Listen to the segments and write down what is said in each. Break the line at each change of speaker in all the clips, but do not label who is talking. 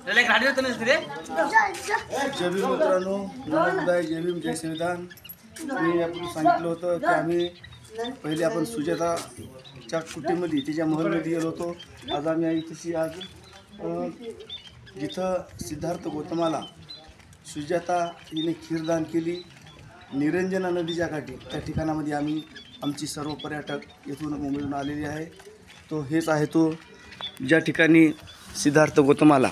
जय भीम मित्रांनो, नमोबुद्धाय, जय भीम, जय संविधान. मी आपण सांगितलं होतं की आम्ही पहिले आपण सुजाताच्या कुटीमध्ये तिच्या महलमध्ये गेलो होतो. आज आम्ही आई तशी आज जिथं सिद्धार्थ गौतमाला सुजाता हिने खीरदान केली निरंजना नदीच्या काठी, त्या ठिकाणामध्ये आम्ही आमची सर्व पर्यटक येथून मुंबईहून आलेले आहे. तो हेच आहे तो ज्या ठिकाणी सिद्धार्थ गौतमाला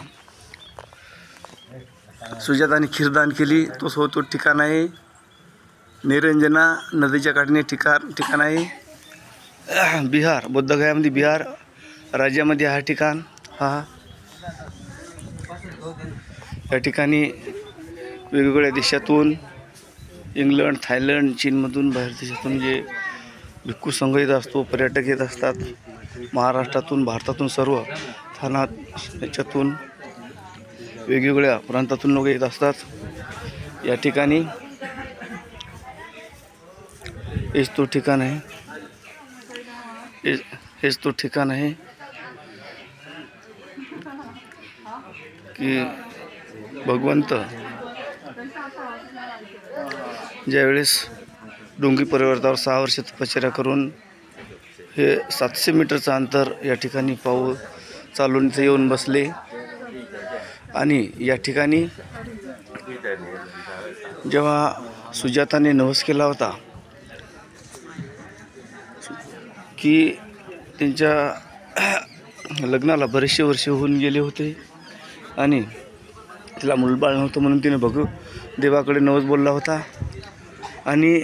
सुजाताने खीरदान केली, तो ठिकाण आहे निरंजना नदीच्या काठीने ठिकाण आहे बिहार, बोधगयामध्ये बिहार राज्यामध्ये हा ठिकाण. या ठिकाणी वेगवेगळ्या देशातून इंग्लंड, थायलंड, चीनमधून बाहेर देशातून जे भिक्खू संघ येत असतो, पर्यटक येत असतात. महाराष्ट्रातून, भारतातून, सर्व स्थानात याच्यातून वेगवेगळ्या प्रांतातून लोक येत असतात. या ठिकाणी हेच तो ठिकाण आहे, हेच तो ठिकाण आहे की भगवंत ज्यावेळेस डोंगरी पर्वतावर 6 वर्ष तपश्चर्या करून हे 700 मीटरचं अंतर या ठिकाणी पाऊल चालून इथे येऊन बसले. आणि या ठिकाणी जेव्हा सुजाताने नवस केला होता की त्यांच्या लग्नाला बरेचसे वर्ष होऊन गेले होते आणि तिला मूलबाळ नव्हतं, म्हणून तिने देवाकडे नवस बोलला होता. आणि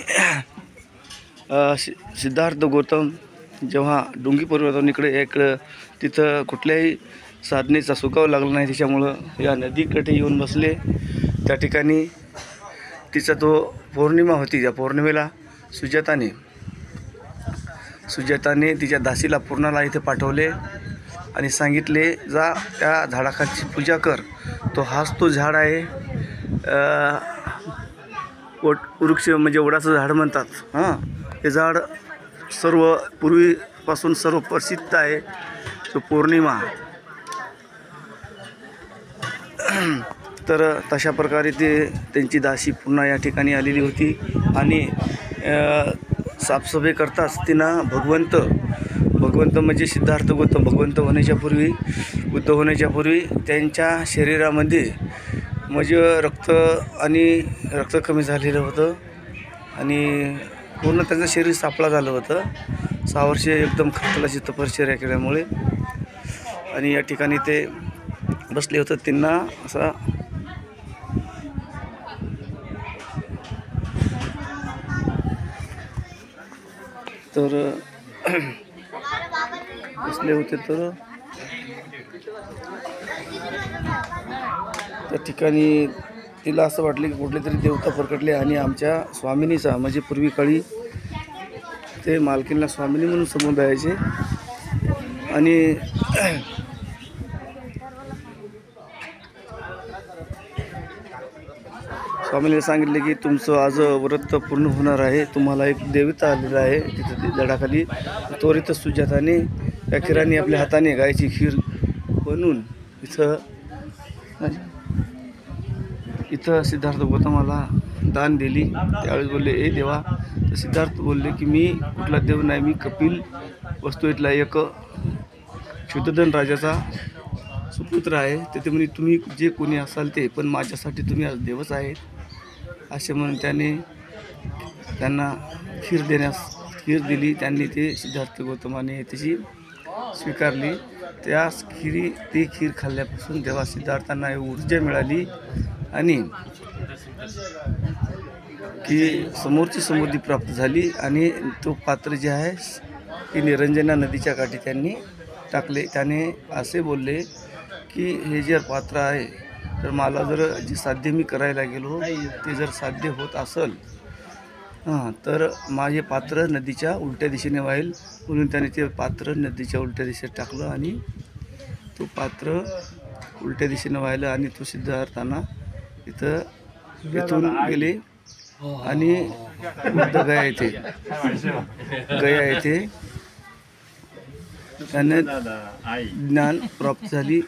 सिद्धार्थ गौतम जेव्हा डोंगी पर्वतावरून इकडं तिथं कुठल्याही साधनेचा सुगाव लागला नाही, त्याच्यामुळं या नदीकडे येऊन बसले. त्या ठिकाणी तिचा तो पौर्णिमा होती. त्या पौर्णिमेला सुजाताने तिच्या दासीला पूर्णाला इथे पाठवले आणि सांगितले, जा त्या झाडाखालची पूजा कर. हाच तो झाड आहे, वृक्ष म्हणजे वडाचं झाड म्हणतात. हे झाड सर्व पूर्वीपासून सर्व प्रसिद्ध आहे. तो पौर्णिमा तर तशा प्रकारे त्यांची दासी पुन्हा या ठिकाणी आलेली होती आणि साफसफाई करताच तिनं भगवंत म्हणजे सिद्धार्थ गौतम भगवंत बुद्ध होण्याच्या पूर्वी त्यांच्या शरीरामध्ये म्हणजे रक्त कमी झालेलं होतं आणि पूर्ण त्यांचं शरीर सापळा झालं होतं. 6 वर्षे एकदम खतलाची तपश्चर्या केल्यामुळे. आणि या ठिकाणी ते बसले होते. त्यांना असा बसले होते. तर त्या ठिकाणी तिला असं वाटलं की कुठले तरी देवता प्रकटले आणि आमच्या स्वामिनीचा म्हणजे पूर्वी काळी ते मालकींना स्वामिनी म्हणून संबोधायचे. आणि स्वामीने सांगितले की तुमचं आज व्रत पूर्ण होणार आहे, तुम्हाला एक देवता आलेला आहे तिथं झाडाखाली. त्वरित सुजाताने त्या खीराने आपल्या हाताने गायची खीर बनवून इथं सिद्धार्थ गौतमाला दान दिली. त्यावेळेस बोलले, ए देवा. तर सिद्धार्थ बोलले की मी कुठला देव नाही, मी कपिल वस्तू इथला एक शुद्धोधन राजाचा सुपुत्र आहे. ते म्हणे तुम्ही जे कोणी असाल ते, पण माझ्यासाठी तुम्ही आज देवच आहेत असे म्हणून त्यांना खीर दिली. त्यांनी ते सिद्धार्थ गौतमाने त्याची स्वीकारली. ती खीर खाल्ल्यापासून तेव्हा सिद्धार्थांना ऊर्जा मिळाली आणि की समोरची समृद्धी प्राप्त झाली. आणि तो पात्र जे आहे की निरंजना नदीच्या काठी त्यांनी टाकले. त्याने असे बोलले की हे जे पात्र आहे तर मला जर जे साध्य मी करायला गेलो ते जर साध्य होत असेल तर माझे पात्र नदीच्या उलट्या दिशेने वाहेल. म्हणून त्याने ते पात्र नदीच्या उलट्या दिशेत टाकलं आणि तो पात्र उलट्या दिशेने वाहिलं आणि तो सिद्धार्थांना इथून गेले आणि गया येथे त्यांना ज्ञान प्राप्त झाली.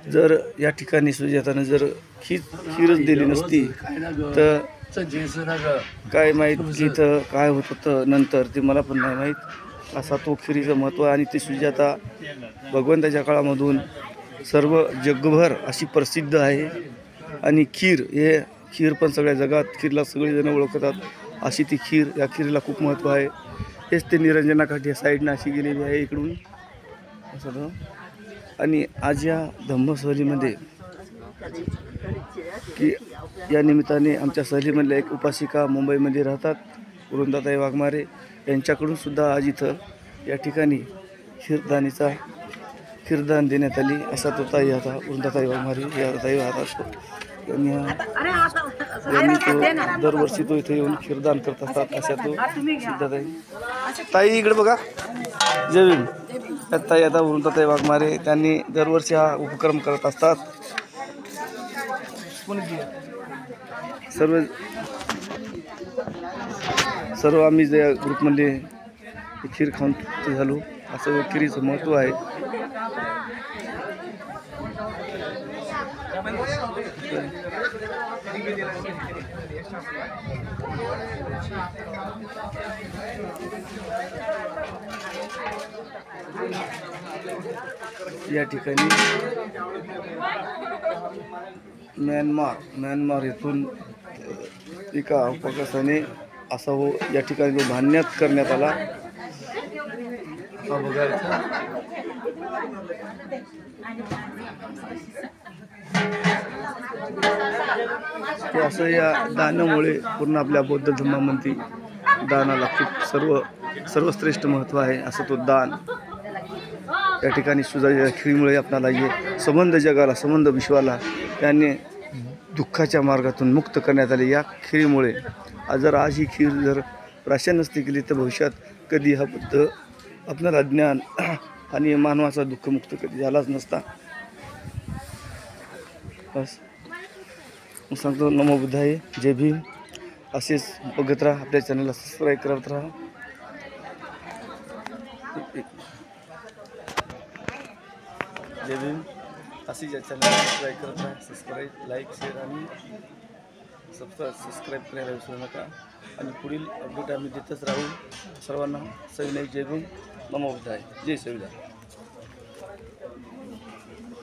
जर या ठिकाणी सुजातानं जर खीरच दिली नसती तर काय माहीत की इथं काय होत होतं नंतर ते मला पण नाही माहीत. असा तो खिरीचं महत्त्व आणि ती सुजाता भगवंताच्या काळामधून सर्व जगभर अशी प्रसिद्ध आहे. आणि खीर पण सगळ्या जगात खीरला सगळेजण ओळखतात. अशी ती खीर, या खीरीला खूप महत्त्व आहे. हेच ते निरंजनाकाठी साईडनं अशी गेलेली आहे इकडून असं. आणि आज या धम्मसहलीमध्ये की या निमित्ताने आमच्या सहलीमधल्या एक उपासिका मुंबईमध्ये राहतात वृंदाताई वाघमारे, यांच्याकडून सुद्धा आज इथं या ठिकाणी खीरदान देण्यात आली. असा तो ताई आता वृंदाताई वाघमारे या ताई राहतात. यांनी तो दरवर्षी तो इथे येऊन खीरदान करत असतात. अशा तो सिद्धाताई ताई इकडे बघा. जय भीम. त्या ताई आता वृंदाताई वाघमारे, त्यांनी दरवर्षी हा उपक्रम करत असतात. सर्व आम्ही ज्या ग्रुपमध्ये खीर खाऊन झालो. असं खिरीचं महत्त्व आहे. या ठिकाणी म्यानमार येथून एका उपकरणाने असा या ठिकाणी जो बांधण्यात करण्यात आला. हा बघा ते असं या दानामुळे पूर्ण आपल्या बौद्ध धर्मामध्ये दानाला खूप सर्वश्रेष्ठ महत्त्व आहे. असं तो दान या ठिकाणी सुजाच्या खिरीमुळे आपल्याला हे संबंध जगाला, संबंध विश्वाला त्याने दुःखाच्या मार्गातून मुक्त करण्यात आले या खिरीमुळे. जर आज ही खीर जर प्राशन नसती केली तर भविष्यात कधी हा बुद्ध आपल्याला ज्ञान आणि मानवाचा दुःखमुक्त कधी झालाच नसता. बस सांगतो नमो बुद्धाय, जय भीम. असेच बघत राहा, आपल्या चॅनलला सबस्क्राईब करत राहा. जय भीम. असेच या चॅनलला सबस्क्राईब करत राहा. सबस्क्राईब, लाईक, शेअर आणि सबस्क्राईब करायला विसरू नका. आणि पुढील अपडेट आम्ही देतच राहू. सर्वांना सविनय जय भीम. नमो बुद्धाय. जय संविधान.